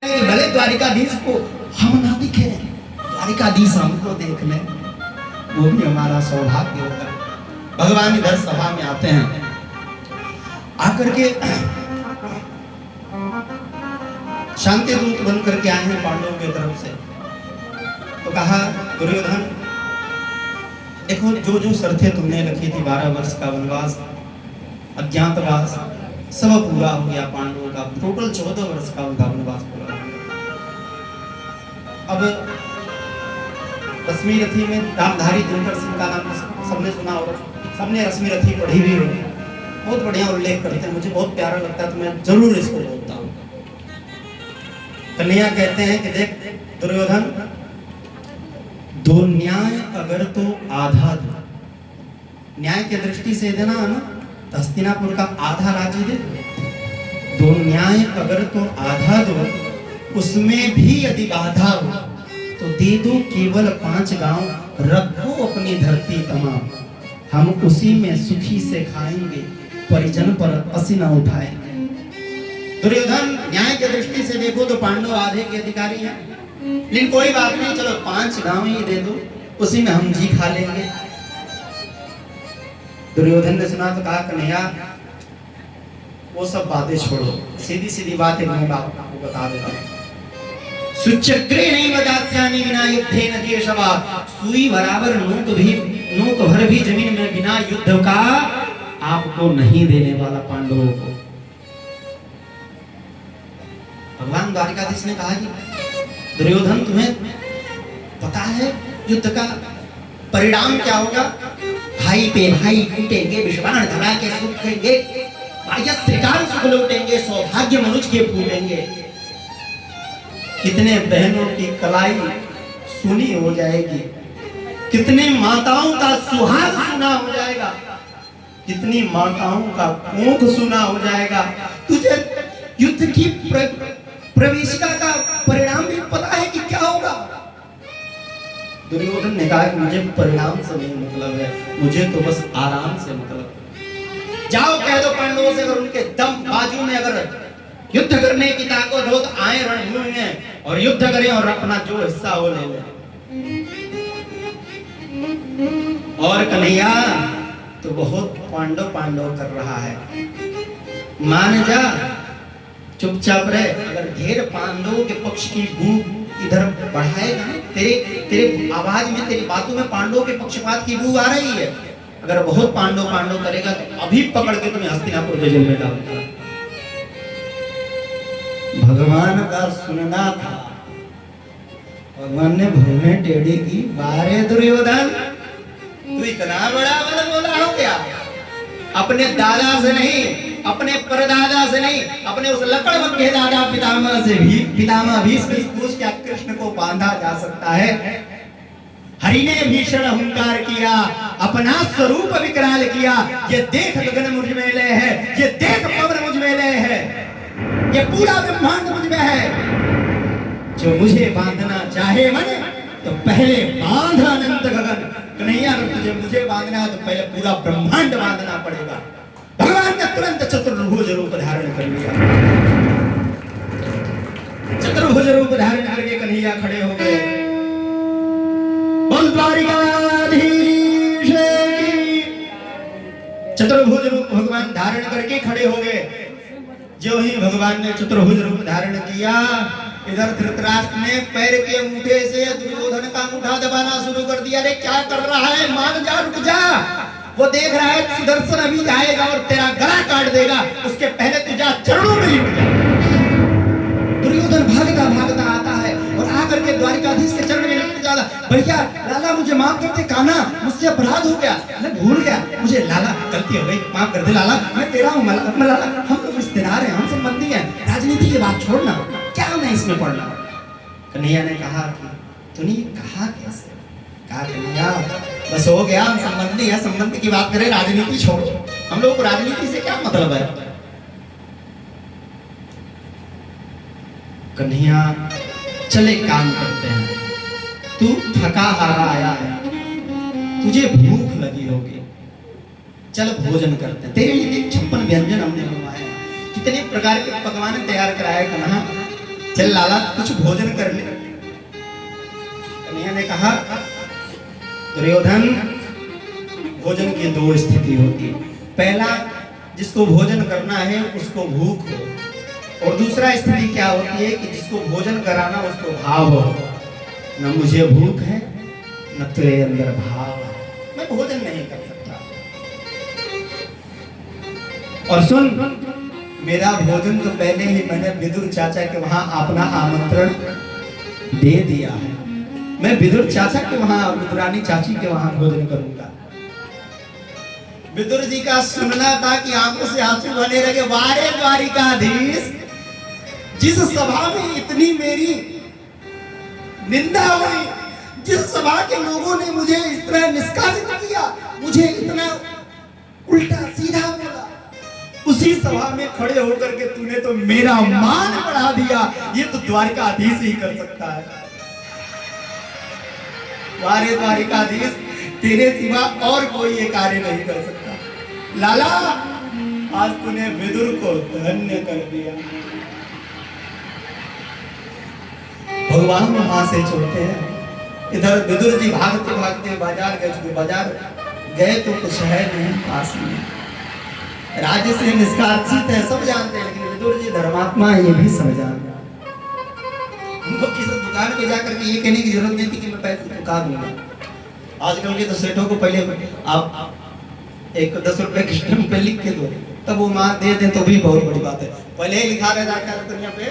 भले द्वारिकाधीश को हम ना दिखे, द्वारिकाधीश हमको देख ले, वो भी हमारा सौभाग्य होगा। भगवान इधर सभा में आते हैं, आकर के शांति दूत बन करके आए हैं पांडवों की तरफ से। तो कहा दुर्योधन देखो, जो जो शर्तें तुमने रखी थी, 12 वर्ष का वनवास, अज्ञातवास, सब पूरा हो गया पांडवों का। टोटल 14 वर्ष का उनका वनवास पूरा हो गया। अब रश्मि रथी में नामधारी दिनकर सिंह का नाम सबने सुना होगा, सबने रश्मि रथी पढ़ी भी होगी। बहुत बढ़िया उल्लेख करते हैं, मुझे बहुत प्यारा लगता है, तो मैं जरूर इसको बोलता हूँ। कन्हैया कहते हैं कि देख दुर्योधन, दो न्याय अगर तो आधा दो, न्याय की दृष्टि से देना है ना, तो हस्तिनापुर का आधा राज्य दे दो। न्याय अगर तो आधा दो, उसमें भी यदि बाधा हो तो दे दो केवल 5 गांव, रखो अपनी धरती तमाम, हम उसी में सुखी से खाएंगे, परिजन पर पसीना उठाएंगे। दुर्योधन न्याय की दृष्टि से देखो तो पांडव आधे के अधिकारी हैं, लेकिन कोई बात नहीं, चलो 5 गांव ही दे दो, उसी में हम जी खा लेंगे। दुर्योधन ने सुना तो कहा कन्हैया वो सब बातें छोड़ो, सीधी सीधी बात है, मैं आपको बता देता हूं। सुचक्रे नहीं बदास्यामि विना युद्धे न केशवा, सुई बराबर नोक भर भी जमीन में बिना युद्ध का आपको नहीं देने वाला पांडवों को। भगवान द्वारिकाधीश ने कहा कि दुर्योधन तुम्हें पता है युद्ध का परिणाम क्या होगा? भाई पे भाई टूटेंगे, विषबाण धरा के सूखेंगे, श्रीकांत सुख लौटेंगे, सौभाग्य मनुष्य के फूटेंगे। कितने बहनों की कलाई सुनी हो जाएगी, कितने माताओं का सुहाग सुना हो जाएगा, कितनी माताओं का कोख सुना हो जाएगा। तुझे युद्ध की प्रवेशिका का परिणाम भी पता है कि क्या होगा? दुर्योधन ने कहा कि मुझे परिणाम से नहीं मतलब है, मुझे तो बस आराम से मतलब है। जाओ कह दो पांडवों से, अगर उनके दम बाजू में अगर युद्ध करने की ताकत हो तो आए रणभूमि में और युद्ध करें और अपना जो हिस्सा हो ले लें। और कन्हैया तो बहुत पांडव कर रहा है, मान जा, चुपचाप रहे। अगर ढेर पांडवों के पक्ष की बू इधर बढ़ाएगा, तेरे आवाज में, तेरी बातों में पांडवों के पक्षपात की बू आ रही है, अगर बहुत पांडव करेगा तो अभी पकड़ के तुम्हें हस्तिनापुर के जेल में डाल देगा। भगवान का सुनना था, भगवान ने भूमि टेढ़ी की, बारे दुर्योधन तू इतना बड़ा बल बोला हो क्या? अपने दादा से नहीं, अपने परदादा से नहीं, अपने उस लकड़बग्घे के दादा पितामह से भी, पितामह भीष्म पूछ क्या कृष्ण को बांधा जा सकता है? हरि ने भीषण हुंकार किया, अपना स्वरूप विकराल किया, ये देख गगन मुझ में लय है, ये देख पवन मुझ में लय है, ये पूरा ब्रह्मांड मुझ में है। जो मुझे बांधना चाहे मन तो पहले बांध अनंत गगन। कन्हैया अगर तुझे मुझे बांधना है तो पहले पूरा ब्रह्मांड बांधना पड़ेगा। भगवान ने तुरंत चतुर्भुज रूप धारण कर लिया। चतुर्भुज रूप धारण करके कन्हैया खड़े हो गए। बोल द्वारिकाधीश की। चतुर्भुज रूप भगवान धारण करके खड़े हो गए। जो ही भगवान ने चतुर्भुज रूप धारण किया, इधर धृतराष्ट्र ने पैर के अंगूठे से दुर्योधन का अंगूठा दबाना शुरू कर दिया। अरे क्या कर रहा है, मान जा, रुक जा। वो देख रहा है सुदर्शन अभी आएगा और तेरा गला काट देगा, उसके पहले तू जा चरणों में लिट जा। दुर्योधन भागता भागता आता है और आकर के द्वारिकाधीश के चरण में लिट जाता। भैया लाला मुझे माफ कर दे, कान्हा मुझसे अपराध हो गया, मैं भूल गया, मुझे लाला गलती हो गई, माफ कर दे लाला, मैं तेरा हूँ लाला, हम लोग रिश्तेदार हैं, हम संबंधी हैं, राजनीति की बात छोड़ना, क्या मैं इसमें पढ़ना? कन्हैया ने कहा कि तूने कहा कैसे? कहा कन्हैया बस हो गया, हम संबंधी है, संबंध की बात करें, राजनीति छोड़, हम लोग को राजनीति से क्या मतलब है? कन्हैया चले काम करते हैं, तू थका हारा आया है, तुझे भूख लगी होगी, चल भोजन करते हैं। तेरे लिए 56 व्यंजन हमने बनवाए, कितने प्रकार के पकवान तैयार कराए कन्हा, चल लाला कुछ भोजन कर ले। कन्हैया ने कहा दुर्योधन, भोजन की दो स्थिति होती है। पहला, जिसको भोजन करना है उसको भूख हो, और दूसरा स्थिति क्या होती है कि जिसको भोजन कराना उसको भाव हो। न मुझे भूख है न तेरे अंदर भाव है, मैं भोजन नहीं कर सकता। और सुन, मेरा भोजन तो पहले ही मैंने विदुर चाचा के वहां अपना आमंत्रण दे दिया है। मैं विदुर चाचा के वहां, विदुरानी चाची के वहां भोजन करूंगा। विदुर जी का सुनना था कि आंखों से आंसू बहने लगे। वारे द्वारिकाधीश, जिस सभा में इतनी मेरी निंदा हुई, जिस सभा के लोगों ने मुझे इस तरह निष्कासित किया, मुझे इतना उल्टा सीधा बोला, उसी सभा में खड़े होकर के तूने तो मेरा मान बढ़ा दिया। ये तो द्वारिकाधीश ही कर सकता है। वारे द्वारिकाधीश, तेरे सिवा और कोई ये कार्य नहीं कर सकता। लाला, आज तूने विदुर को धन्य कर दिया। भगवान वहां से छोड़ते हैं। इधर विदुर जी भागते भागते बाजार गए। बाजार गए तो कुछ है नहीं पास में, राज्य से निष्कासित है, सब जानते हैं। लेकिन विदुर जी धर्मात्मा है, ये भी समझ जानते हैं। उनको किसी दुकान पे जाकर के ये कहने की जरूरत नहीं थी कि मैं पैसे चुका दूंगा। आजकल के तो सेठों को पहले आप एक 10 रुपए की स्टैम्प पे लिख के दो, तब वो मां दे दे तो भी बहुत बड़ी बात है। पहले ही लिखा रहता है दुनिया पे,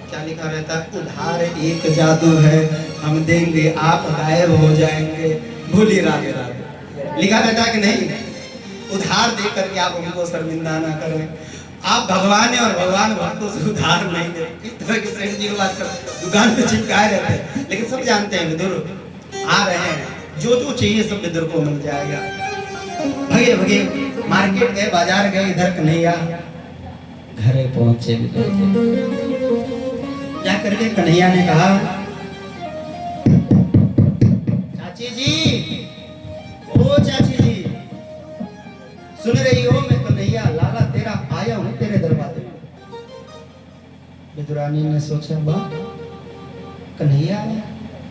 क्या लिखा रहता है, उधार एक जादू है, हम देंगे आप गायब हो जाएंगे, भूली राधे राधे। लिखा रहता है कि नहीं, उधार दे करके आप हमको शर्मिंदा ना करें। आप भगवान है और भगवान भक्तों से उधार नहीं दे। इस तरह की सेठ जी को आजकल दुकान पे चिपकाए रहते हैं। लेकिन सब जानते हैं विदुर आ रहे हैं, जो जो चाहिए सब विदुर को मिल जाएगा। भगे भगे मार्केट गए, बाजार गए। इधर कन्हैया घरे पहुंचे विदुर के। जाकर के कन्हैया ने कहा, चाची जी, ओ चाची जी, सुन रही हो? मैं कन्हैया लाला तेरा आया हूं तेरे दरवाजे में। विदुरानी ने सोचा, वाह, कन्हैया आया?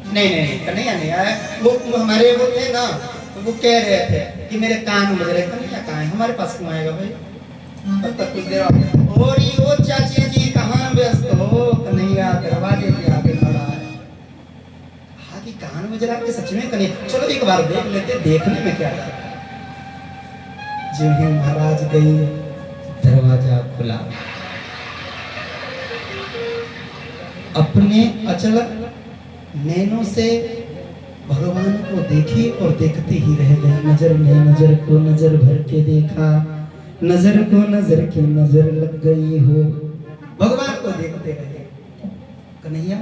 नहीं नहीं, कन्हैया नहीं आया। वो हमारे वो थे ना, वो कह रहे थे कि मेरे कान बज रहे। कन्हैया कहाँ है? हमारे पास क्यों आएगा भाई? तब तक कुछ देर और ये वो चाची जी कहाँ व्यस्त हो? कन्हैया दरवाजे पे आके खड़ा है। हाँ कि कान बज रहा है सच में? कन्हैया, चलो एक बार देख लेते, देखने में क्या है। जो ही महाराज गई, दरवाजा खुला। अपने अचल नैनों से भगवान को देखी और देखते ही रह गई। नजर ने नजर को नजर भर के देखा, नजर को नजर की नजर लग गई हो। भगवान को देखते रहे। कन्हैया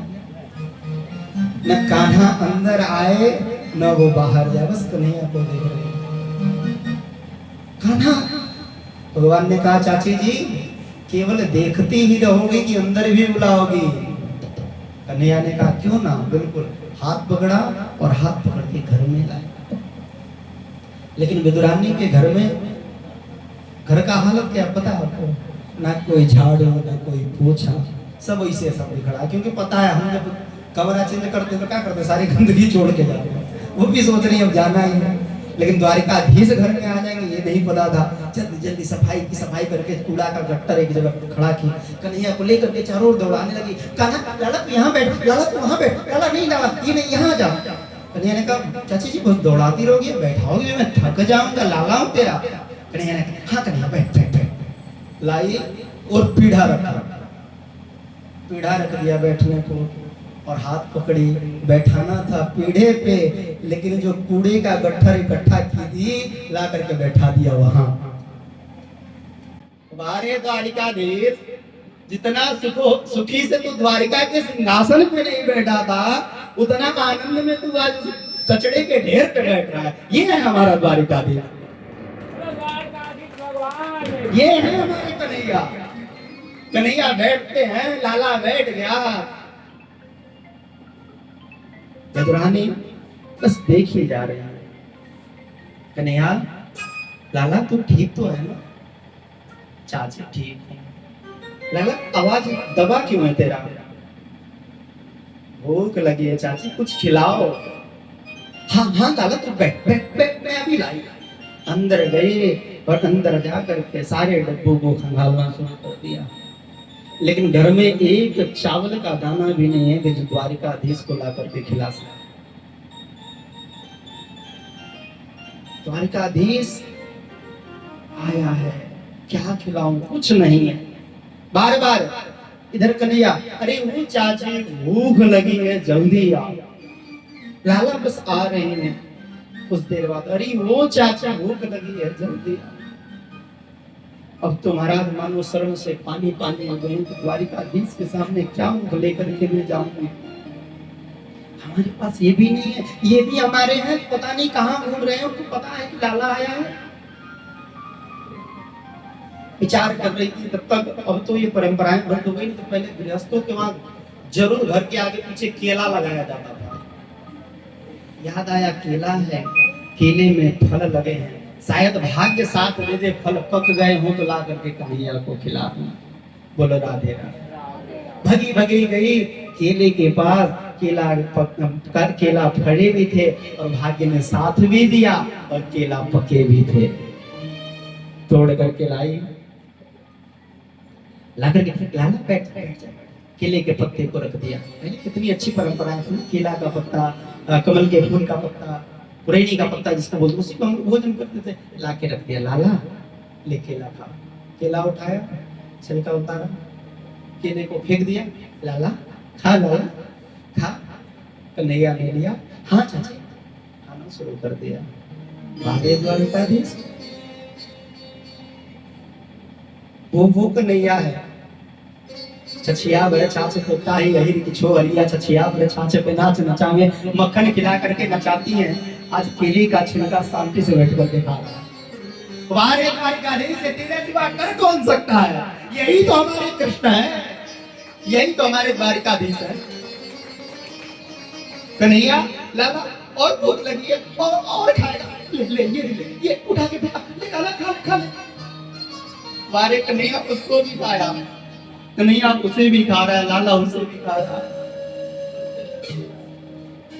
न कान्हा अंदर आए न वो बाहर जाए, बस कन्हैया को देख रहे। कान्हा, भगवान ने कहा, चाची जी केवल देखती ही रहोगी कि अंदर भी बुलाओगी? कन्हैया ने कहा, क्यों ना, बिल्कुल। हाथ पकड़ा और हाथ पकड़ के घर में लाए। लेकिन विदुरानी के घर में, घर का हालत क्या पता है आपको? ना कोई झाड़ू ना कोई पोछा, सब वैसे सब खड़ा। क्योंकि पता है हम जब कमरा चेंज करते तो क्या करते, सारी गंदगी छोड़ के जाते। वो भी सोच रही अब जाना ही है, लेकिन द्वारिकाधीश घर में आ जाएंगे ये नहीं पता था। जल्दी जल्दी सफाई करके कूड़ा का गट्टर एक जगह खड़ा की। कन्हैया को लेकर के चारों ओर दौड़ाने लगी। कहा, लाला तू यहाँ बैठ, लाला तू वहाँ बैठ, लाला नहीं, लाला ये नहीं, यहाँ जा। कन्हैया ने कहा, चाची जी बहुत दौड़ाती रहोगी, बैठाओगी, मैं थक जाऊंगा, लाला हूँ तेरा। कन्हैया ने कहा, हाँ कन्हैया बैठ बैठ बैठ। लाई और पीढ़ा रख दिया बैठने को, और हाथ पकड़ी। बैठाना था पीढ़े पे, लेकिन जो कूड़े का गट्ठर इकट्ठा की थी ला करके बैठा दिया वहां। बारे द्वारिकाधीश, जितना सुखी से तू द्वारिका के सिंहासन पे नहीं बैठा था, उतना आनंद में तू आज कचड़े के ढेर पे बैठ रहा है। ये है हमारा द्वारिकाधीश, ये है हमारे कन्हैया। कन्हैया बैठते हैं, लाला बैठ गया। विदुरानी बस देख ही जा रहे हैं। कन्हैया, लाला तू ठीक तो है ना? चाची ठीक है। लाला आवाज दबा क्यों है तेरा? भूख लगी है चाची, कुछ खिलाओ। हाँ हाँ लाला तू बैठ बैठ बैठ, मैं अभी लाई। अंदर गए और अंदर जाकर के सारे डब्बों को खंगालना शुरू कर दिया, लेकिन घर में एक चावल का दाना भी नहीं है कि जो द्वारिकाधीश को ला करके खिला सके। द्वारिकाधीश आया है, क्या खिलाऊं, कुछ नहीं है। बार बार इधर कन्हैया, अरे वो चाची भूख लगी है, जल्दी आओ। लाला बस आ रहे हैं। कुछ देर बाद, अरे वो चाचा भूख लगी है, जल्दी आओ। अब तो महाराज मानो शरण से पानी पानी हो गए। तो द्वारिकाधीश के सामने क्या मुंह लेकर के मैं जाऊंगी? हमारे पास ये भी नहीं है, ये भी हमारे हैं, पता नहीं कहाँ घूम रहे हैं। उनको पता है कि लाला आया है। विचार कर रही थी तब तक, अब तो ये परंपराएं बंद हो गई। तो पहले गृहस्थों के वहां जरूर घर के आगे पीछे केला लगाया जाता था। याद आया केला है, केले में फल लगे हैं, शायद भाग्य साथ दे दे, फल पक गए हो तो ला करके कन्हैया को खिला दूं। बोलो राधे राधे। भगी भगी गई केले के पास, केला फड़े भी थे और भाग्य ने साथ भी दिया और केला पके भी थे। तोड़ करके लाई, ला करके लाला बैठ केले के पत्ते को रख दिया। कितनी अच्छी परंपरा है, केला का पत्ता, कमल के फूल का पत्ता, पुरैनी का पत्ता जिसको बोलते, उसी को हम भोजन करते थे। ला के रख दिया, लाला ले केला खा। केला उठाया, छिलका उतारा, केले को फेंक दिया। लाला खा, लाला खा। कन्हैया ले लिया, हाँ चाची, खाना शुरू कर दिया। बागे द्वारिकाधीश, वो कन्हैया है। छछिया बड़े छाछ होता ही यही किछो हरिया, छछिया बड़े छाछ पे नाच नचावे, मक्खन खिला करके नचाती हैं। आज केले का छिलका शांति से बैठ करके खा रहा है। तुम्हारे द्वारिकाधीश से तेरे सिवा कर कौन सकता है? यही तो हमारे कृष्ण है, यही तो हमारे द्वारिकाधीश है। कन्हैया, लाला और भूख लगी है, और खाएगा, ले ये उठा के फेंका, ले लाला खा। हमारे कन्हैया उसको भी खाया, कन्हैया उसे भी खा रहा है, लाला उसे भी खा रहा है।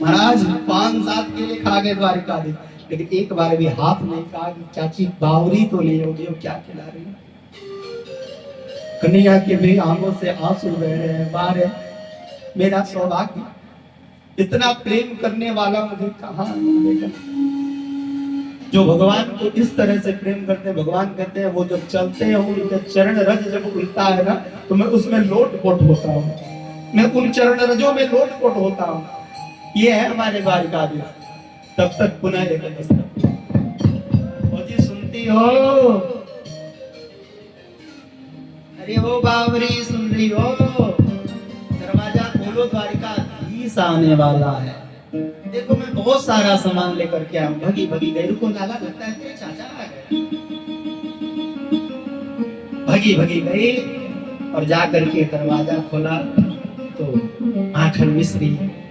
महाराज 5-7 केले खा गए द्वारिकाधीश, लेकिन एक बार भी हाथ नहीं कहा कि चाची बावरी तो नहीं होगी, वो क्या खिला रही है। कन्हैया के भी आंखों से आंसू बह रहे हैं। बारे मेरा सौभाग्य, इतना प्रेम करने वाला मुझे कहाँ मिलेगा। जो भगवान को इस तरह से प्रेम करते हैं, भगवान कहते हैं वो जब चलते हैं, उनके चरण रज जब उड़ता है ना, तो मैं उसमें लोट-पोट होता हूँ, मैं उन चरण रजों में लोट-पोट होता हूँ। ये है हमारे द्वारिकाधीश। तब तक पुनः एक जी सुनती हो? अरे वो बावरी सुन रही हो? दरवाजा खोलो, द्वारिकाधीश आने वाला है। देखो मैं बहुत सारा सामान लेकर के आया हूं। भगी भगी गई, रुको लाला, लगता है तेरे चाचा आ गए। भगी भगी गई और जा करके दरवाजा खोला तो आखन मिश्री,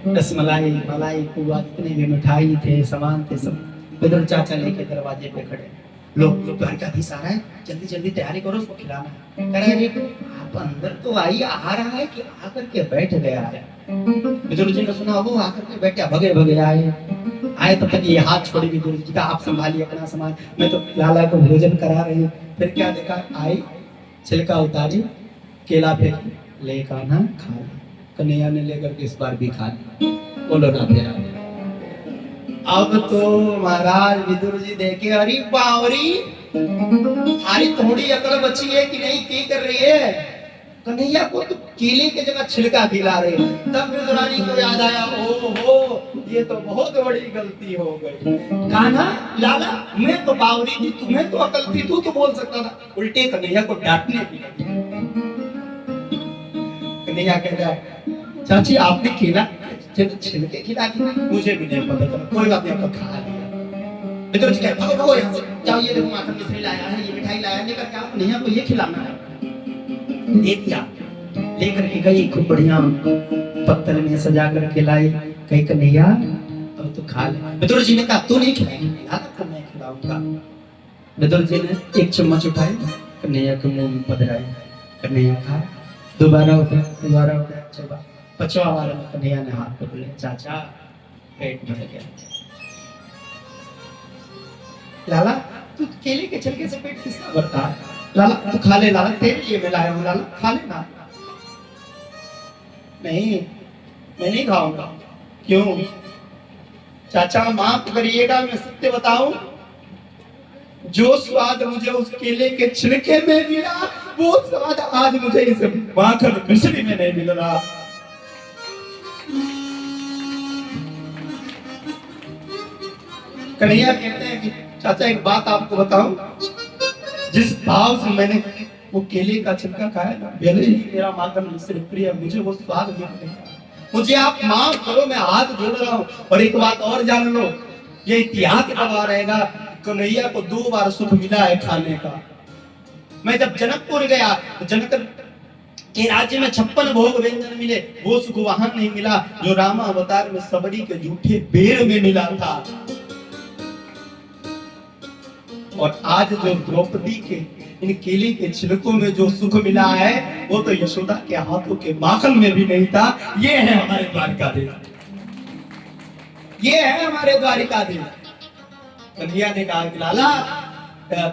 रसमलाई, मलाई, पुआ, जितने भी मिठाई थे, सामान थे, सब उधर चाचा लेके दरवाजे पे खड़े। लोग द्वारिकाधीश आ रहा है, जल्दी जल्दी तैयारी करो, उसको खिलाना है। कह रहे आप अंदर तो आइए, आ रहा है कि आकर के बैठ गया है। विदुर जी ने सुना वो आकर के बैठा, भगे भगे आए तब तक ये हाथ छोड़ी विदुर जी का, आप संभालिए अपना सामान, मैं तो लाला को भोजन करा रही हूँ। फिर क्या देखा, आई, छिलका उतारी, केला फेंकी, ले खाना खा लिया। कन्हैया ने लेकर के इस बार भी खा लिया। बोलो राधे राधे। अब तो महाराज विदुर जी देखे, अरे बावरी, थारी थोड़ी अकल बची है कि नहीं, की कर रही है? कन्हैया को तो केले की जगह छिलका खिला रहे हैं। तब विदुरानी को याद आया, ओहो ये तो बहुत बड़ी गलती हो गई। कान्हा, लाला, मैं तो बावरी थी, तुम्हें तो अकल थी, तू तो बोल सकता था। उल्टे कन्हैया को डांटने भी लगी। कन्हैया कहता है, चाची आपने केला छिलके खिला दी, मुझे भी नहीं पता चला, कोई बात नहीं, आपको खा लिया। विदुर जी कहते, भागो भागो यहाँ से, जाओ ये देखो माखन मिश्री लाया है, ये मिठाई लाया है, लेकर के आओ, कन्हैया को ये खिलाना है। दे दिया, लेकर के गई, खूब बढ़िया पत्तल में सजा करके लाई। कहीं कन्हैया अब तो खा ले। विदुर जी ने कहा तू नहीं खिलाएगी, तो मैं खिलाऊंगा। विदुर जी ने एक चम्मच उठाई, कन्हैया के मुंह में पधराई। कन्हैया कहा दोबारा उठा चबा। 5वां बार में कन्हैया ने हाथ पकड़ लिया, चाचा पेट भर गया। लाला तू केले के छिलके से पेट किसका भरता है? लाला तू खा ले, लाला तेरे लिए मैं लाया हूं, लाला खा लेना। नहीं मैं नहीं खाऊंगा। क्यों? चाचा माफ करिएगा, मैं सत्य बताऊं, जो स्वाद मुझे उस केले के छिलके में मिला वो स्वाद आज मुझे इस माखन मिश्री में नहीं मिल रहा। कन्हैया कहते हैं कि चाचा एक बात आपको बताऊं, जिस भाव से मैंने वो केले का छिलका खाया ना, भले ही मेरा माखन मिश्री प्रिय, मुझे वो स्वाद मिल नहीं। मुझे आप माफ करो, मैं हाथ जोड़ रहा हूं। और एक बात और जान लो, ये इतिहास गवाह रहेगा, कन्हैया को 2 बार सुख मिला है खाने का। मैं जब जनकपुर गया तो जनक के राज्य में 56 भोग व्यंजन मिले, वो सुख वहां नहीं मिला जो रामा अवतार में सबरी के जूठे बेर में मिला था। और आज जो द्रौपदी के इन केले के छिलकों में जो सुख मिला है वो तो यशोदा के हाथों के माखन में भी नहीं था। ये है हमारे द्वारिकाधीश, ये है हमारे द्वारिकाधीश। कन्हैया ने कहा कि लाला,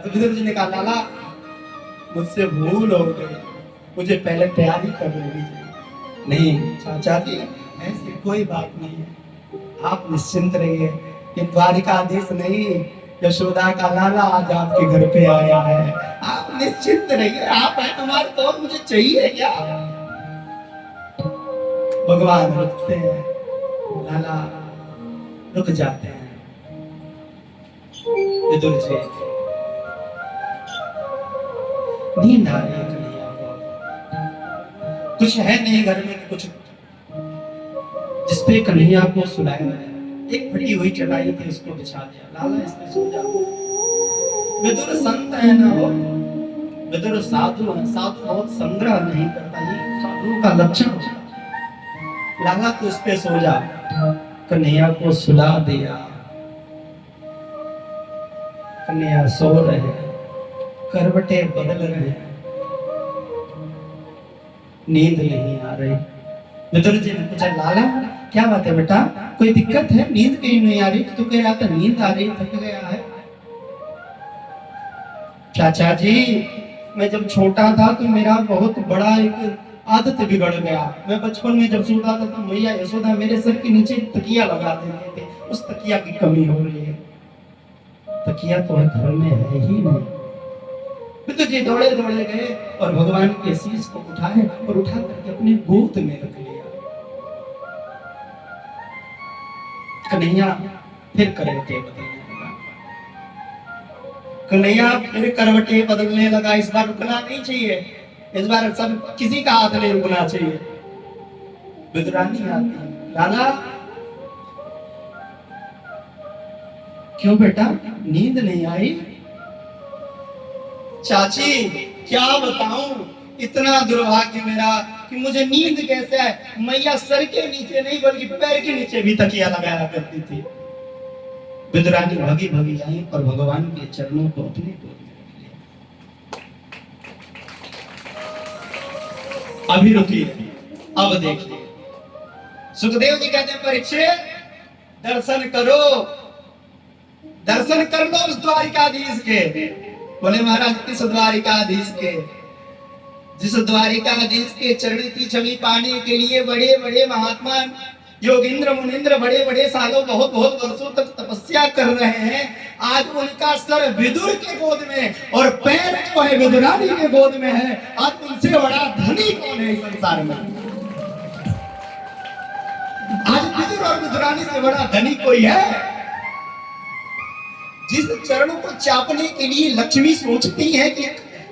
विदुर जी ने कहा लाला मुझसे भूल हो गई, मुझे पहले तैयारी कर लेनी चाहिए। नहीं चाचा जी ऐसी कोई बात नहीं है, आप निश्चिंत रहिए, ये द्वारिकाधीश नहीं यशोदा का लाला आज आपके घर पे आया है, आप निश्चिंत रहिए, आप हैं हमारे तो मुझे चाहिए क्या? भगवान रुकते हैं, लाला रुक जाते हैं। विदुर जी नींद आ रही है कन्हैया को, कुछ है नहीं घर में कुछ जिसपे कन्हैया को सुलाया है। एक फटी हुई चटाई थी उसको बिछा दिया, लाला इसमें सो जा। विदुर संत है ना हो, विदुर साधु है, साधु बहुत संग्रह नहीं करता, ये साधु का लक्षण होता है। लाला तो इस पे सो जा। कन्हैया को सुला दिया, कन्हैया सो रहे, करवटे बदल रहे, नींद नहीं आ रही। विदुर जी ने पूछा लाला क्या बात है बेटा, कोई दिक्कत है? नींद कहीं नहीं आ रही? तू कह रहा था नींद आ रही, थक गया है। चाचा जी मैं जब छोटा था तो मेरा बहुत बड़ा एक आदत बिगड़ गया। मैं बचपन में जब सोता था तो मैया यशोदा मेरे सर के नीचे तकिया लगा देते थे, उस तकिया की कमी हो रही है। तकिया तो घर में है ही नहीं। विदुर जी दौड़े दौड़े गए और भगवान के शीश को उठाए और उठा करके अपनी गोद में रख लिया। कन्हैया फिर करवटे बदलने लगा, कन्हैया फिर करवटे बदलने लगा। इस बार रुकना नहीं चाहिए, इस बार सब किसी का हाथ नहीं रुकना चाहिए। विदुरानी आती, लाला क्यों बेटा नींद नहीं आई? चाची क्या बताऊं, इतना दुर्भाग्य मेरा कि मुझे नींद कैसे है। मैया सर के नीचे नहीं बल्कि पैर के नीचे भी तकिया लगाया करती थी। विदुरानी भगी भगी आई और भगवान के चरणों को अपनी गोद में रख लिया। अभी रुकिए, अब देखिए। सुखदेव जी कहते हैं परीक्षित दर्शन करो, दर्शन कर लो उस द्वारिकाधीश के। बोले महाराज किस द्वारिकाधीश के? जिस द्वारिकाधीश के चरण की छवि पाने के लिए बड़े बड़े महात्मा योगिंद्र मुनिंद्र बड़े बड़े सालों बहुत बहुत वर्षों तक तपस्या कर रहे हैं। आज उनका सर विदुर के गोद में और पैर जो है विदुरानी के गोद में है। आज उनसे बड़ा धनी कौन है इस संसार में? आज विदुर और विदुरानी से बड़ा धनी कोई है? जिस चरणों को चापने के लिए लक्ष्मी सोचती है कि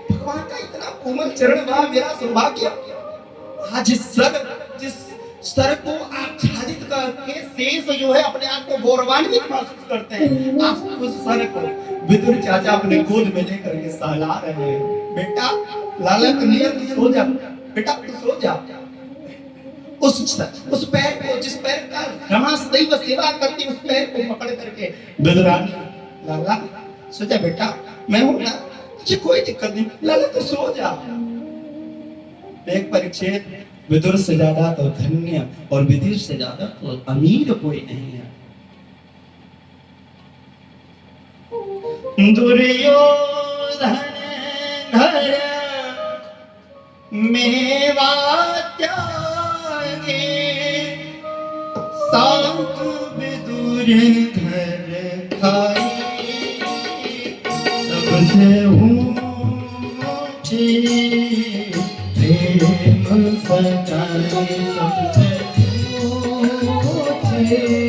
भगवान का इतना कोमल चरण वहां मेरा सौभाग्य। आज जिस सर को आच्छादित करके शेष जो है अपने आप को गौरवान्वित महसूस करते हैं, आप उस सर को विदुर चाचा अपने गोद में लेकर के सहला रहे हैं। बेटा लाला कन्हैया तू सो जा, बेटा तू सो जा। उस पैर को, जिस पैर का रमा सदैव सेवा करती, उस पैर को पकड़ करके विदुरानी, लाला सो जा बेटा, मैं हूं ना, मुझे कोई दिक्कत नहीं, लाला तू सो जा। एक परीक्षित, विदुर से ज्यादा तो धन्य और विदुर से ज्यादा तो अमीर कोई नहीं है। दुर्योधन घर मेवा त्यागे, सात विदुर घर खाई, सबसे ऊंची प्रेम सताए, सबसे ऊंची